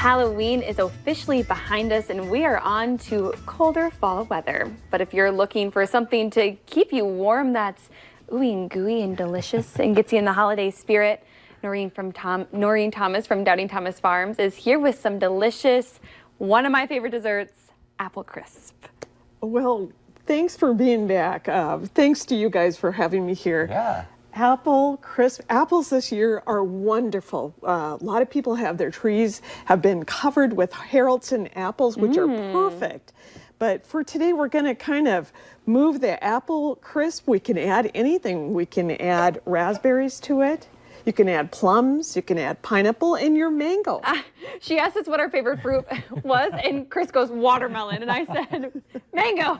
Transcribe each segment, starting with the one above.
Halloween is officially behind us and we are on to colder fall weather. But if you're looking for something to keep you warm that's ooey and gooey and delicious and gets you in the holiday spirit, Noreen Thomas from Doubting Thomas Farms is here with some delicious, one of my favorite desserts, apple crisp. Well, thanks for being back. Thanks to you guys for having me here. Yeah. Apple crisp. Apples this year are wonderful. A lot of people have their trees have been covered with Haraldson apples, which are perfect. But for today, we're going to kind of move the apple crisp. We can add anything. We can add raspberries to it. You can add plums, you can add pineapple, and your mango. She asked us what our favorite fruit was, and Chris goes, watermelon. And I said, mango.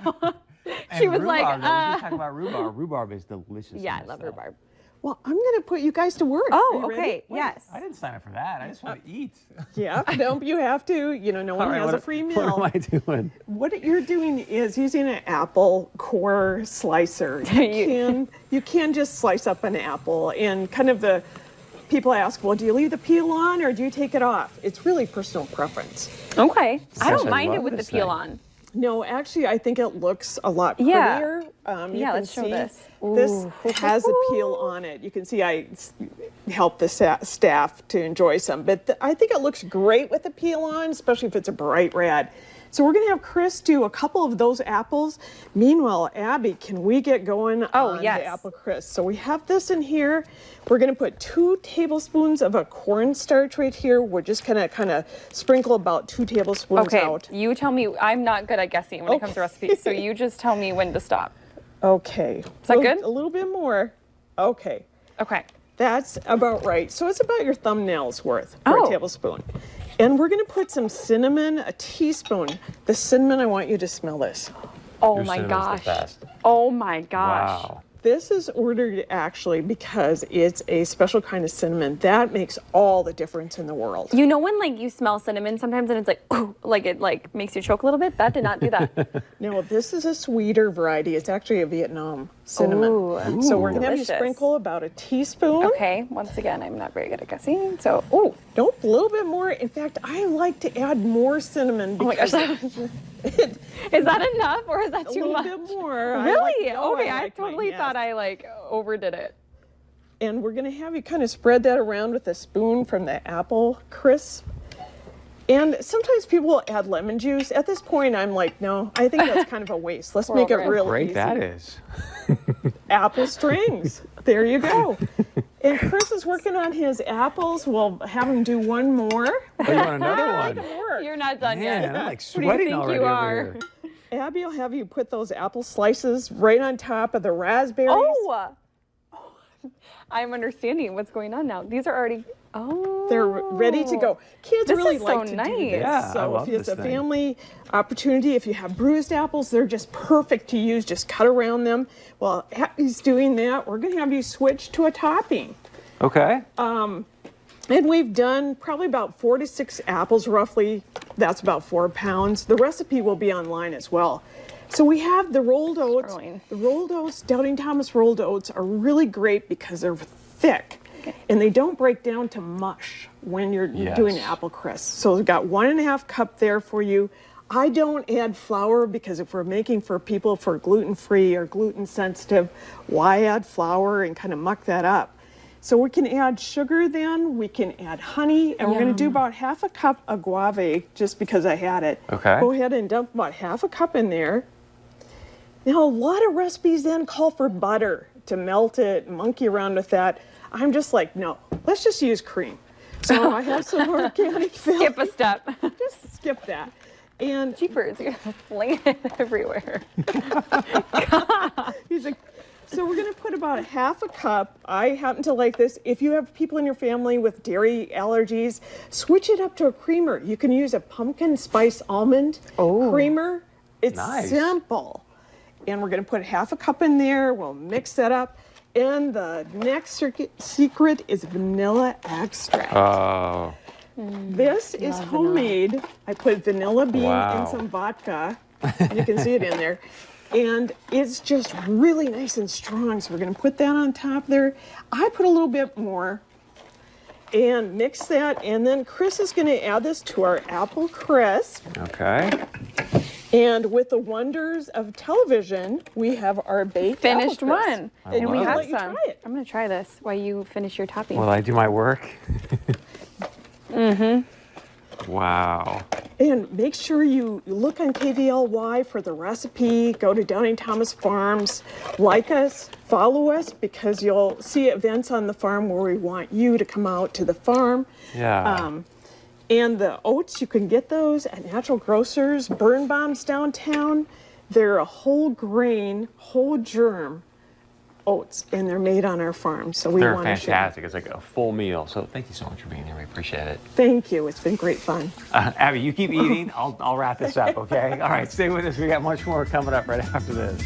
She was like, we just talking about rhubarb. Rhubarb is delicious. Yeah, I love rhubarb. Well, I'm going to put you guys to work. Oh, okay. Yes. I didn't sign up for that. I just want to eat. Yeah, no, you have to. You know, no one has a free meal. What am I doing? What you're doing is using an apple core slicer. You can just slice up an apple, and kind of the people ask, well, do you leave the peel on or do you take it off? It's really personal preference. Okay. I don't I mind it love with the this peel thing. on. No, actually, I think it looks a lot prettier. Yeah, let's show this. This has a peel on it. You can see I help the staff to enjoy some, but I think it looks great with the peel on, especially if it's a bright red. So we're going to have Chris do a couple of those apples. Meanwhile, Abby, can we get going on the apple crisp? So we have this in here. We're going to put 2 tablespoons of a cornstarch right here. We're just going to kind of sprinkle about 2 tablespoons out. Okay, you tell me. I'm not good at guessing when it comes to recipes, so you just tell me when to stop. Okay. Is that good? A little bit more. Okay. Okay. That's about right. So it's about your thumbnail's worth for a tablespoon. And we're going to put some cinnamon, a teaspoon. The cinnamon, I want you to smell this. Oh Your my cinnamon's gosh. the best. Oh my gosh. Wow. This is ordered actually because it's a special kind of cinnamon. That makes all the difference in the world. You know when like you smell cinnamon sometimes and it's like, ooh, like it like makes you choke a little bit? That did not do that. No, this is a sweeter variety. It's actually a Vietnam cinnamon. Ooh, so we're going to have you delicious. sprinkle about a teaspoon. Okay, once again, I'm not very good at guessing. So, ooh. Nope, a little bit more. In fact, I like to add more cinnamon Oh my gosh. because Is that enough or is that a too little much? bit more. Really? I I totally thought I like overdid it. And we're going to have you kind of spread that around with a spoon from the apple crisp. And sometimes people will add lemon juice. At this point, I'm like, no, I think that's kind of a waste. Let's make it over it. real Great easy. that is. Apple strings. There you go. And Chris is working on his apples. We'll have him do one more. Oh, you want another one? You're not done Man, yet. I'm like Who do you sweating think already you over are? here. Abby will have you put those apple slices right on top of the raspberries. Oh! I'm understanding what's going on now. These are already, They're ready to go. Kids This really is like so to do nice. this. Yeah, I so love if it's this a thing. family opportunity, if you have bruised apples, they're just perfect to use. Just cut around them. While Abby's doing that, we're going to have you switch to a topping. Okay. And we've done probably about 4 to 6 apples roughly. That's about 4 pounds. The recipe will be online as well. So we have the rolled oats. Scrolling. The rolled oats, Doubting Thomas rolled oats are really great because they're thick. And they don't break down to mush when you're doing apple crisp. So we've got 1.5 cup there for you. I don't add flour because if we're making for people for gluten-free or gluten-sensitive, why add flour and kind of muck that up? So we can add sugar then, we can add honey, and we're going to do about 1/2 cup agave just because I had it. Okay. Go ahead and dump about 1/2 cup in there. Now a lot of recipes then call for butter to melt it, monkey around with that. I'm just like, no, let's just use cream. So I have some organic fill. skip a step. Just skip that. And Jeepers, you're flinging it everywhere. he's like, so we're going to put about 1/2 cup. I happen to like this. If you have people in your family with dairy allergies, switch it up to a creamer. You can use a pumpkin spice almond creamer. It's Nice. simple. And we're going to put 1/2 cup in there. We'll mix that up. And the next secret is vanilla extract. Oh. This is homemade. I put vanilla bean and some vodka. You can see it in there. And it's just really nice and strong. So we're going to put that on top there. I put a little bit more. and mix that. And then Chris is going to add this to our apple crisp. Okay. And with the wonders of television, we have our baked Finished apple crisp. one. I And we love have it. some. Try it. I'm going to try this while you finish your topping. Will I do my work? Wow. And make sure you look on KVLY for the recipe. Go to Downey Thomas Farms. Like us, follow us, because you'll see events on the farm where we want you to come out to the farm. Yeah. And the oats, you can get those at Natural Grocers, Burn Bombs downtown. They're a whole grain, whole germ oats, and they're made on our farm. So we They're want to share. fantastic. It's like a full meal. So thank you so much for being here. We appreciate it. Thank you. It's been great fun. Abby, you keep eating. I'll wrap this up, okay? All right, stay with us. We got much more coming up right after this.